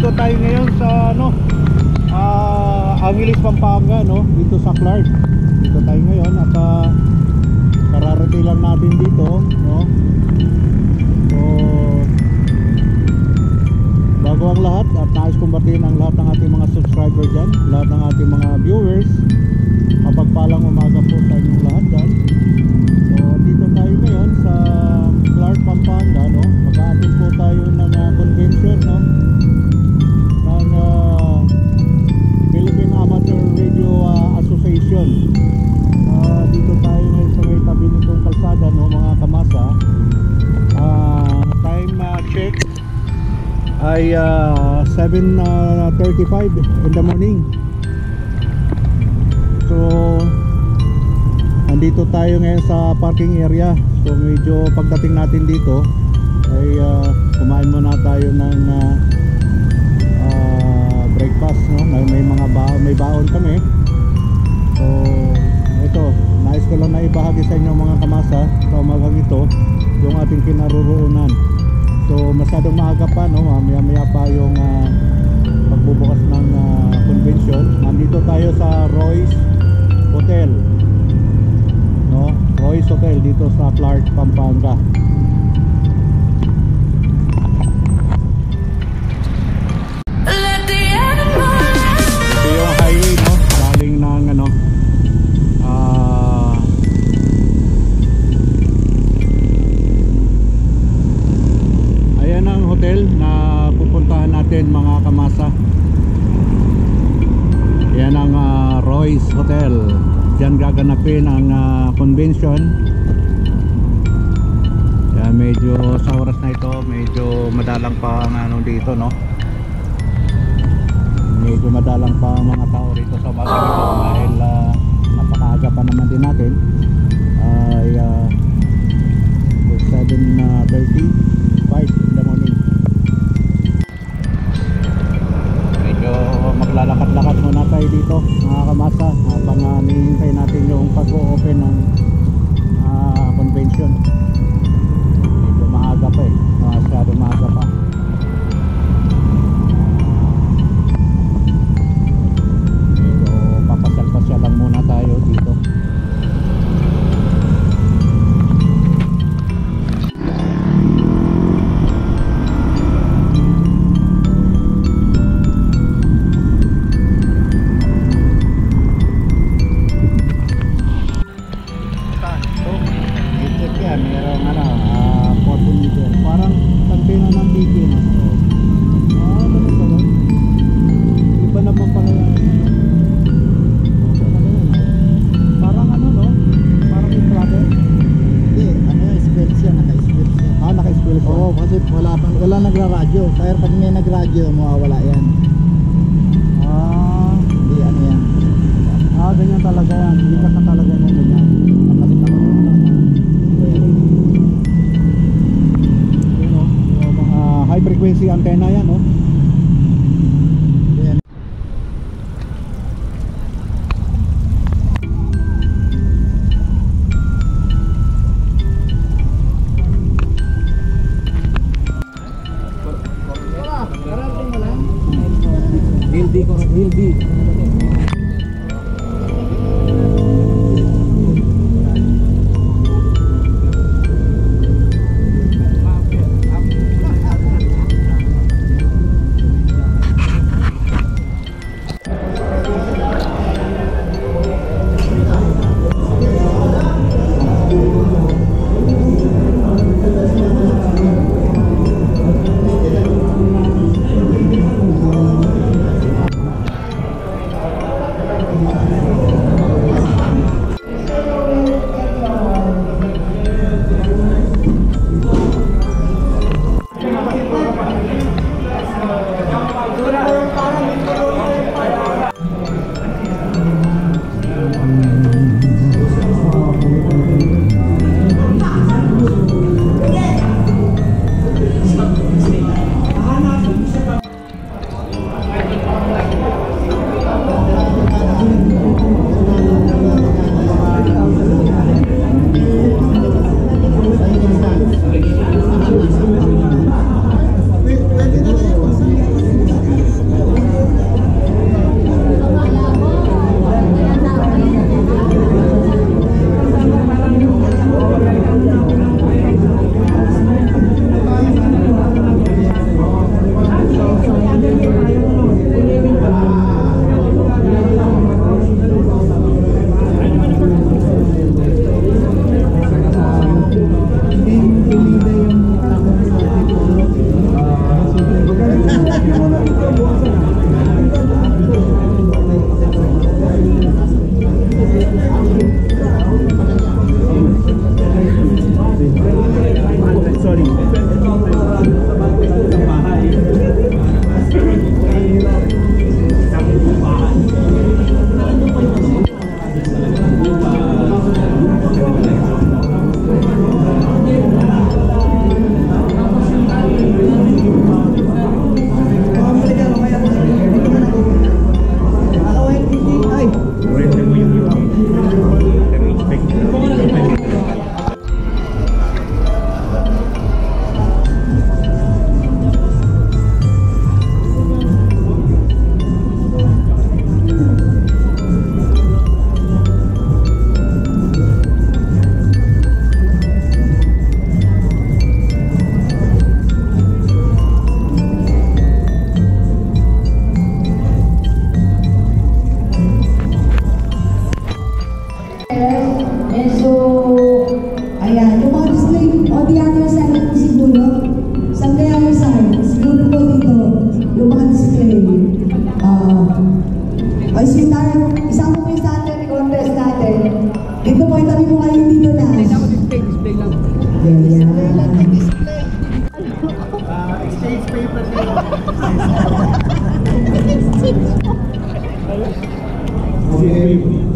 nandito tayo ngayon sa Angeles, Pampanga, no? Dito sa Clark. Dito tayo ngayon at kararating lang natin dito, no? So bago ang lahat, at nais kong batiin ang lahat ng ating mga subscriber dyan, lahat ng ating mga viewers. Mapagpalang umaga po sa inyong lahat dyan. So dito tayo ngayon sa Clark, Pampanga, no? Mag-a-attend po tayo ng convention, no? Ng Philippine Amateur Radio Association. Dito tayo ngayon sa may tabi nitong kalsada, no, mga kamasa. Time check ay 7:35 in the morning. So nandito tayo ngayon sa parking area. So medyo pagdating natin dito ay kumain muna tayo ng breakfast, no? May baon kami. So ito, nais ko lang na ibahagi sa inyo mga kamasa sa umagang ito yung ating kinaroroonan. So masyadong maaga pa, no? Maya pa yung pagbubukas ng convention. Nandito tayo sa Royce Hotel, no? Royce Hotel dito sa Clark, Pampanga. Ito yung highway, no? Galing ng ayan ang hotel na pupuntahan natin mga kamasa. Yan ang Royce Hotel. Diyan gaganapin ang convention. Kaya medyo sa oras na ito, medyo madalang pa ang dito, no? Medyo madalang pa ang mga tao rito sa umaga nito dahil napakaaga pa naman din natin. Ay 7:35 in the morning. Medyo maglalakad-lakad muna tayo dito mga kamasa habang hinihintay natin yung pag-o-open ng convention. Medyo maaga pa masyado maaga pa. Medyo papasyal-pasyal lang muna tayo dito. Wala nagra-radyo. Kaya pag may nag-radyo, mawawala yan. Hindi ano yan. Ganyan talaga yan. Hindi ka talaga yan ganyan. Nakalit naman yung mga high frequency antenna yan, no? Hildi. Dito po, itabi mo kayo dito na. Display lang. Ganyan. Exchange paper kayo. Okay.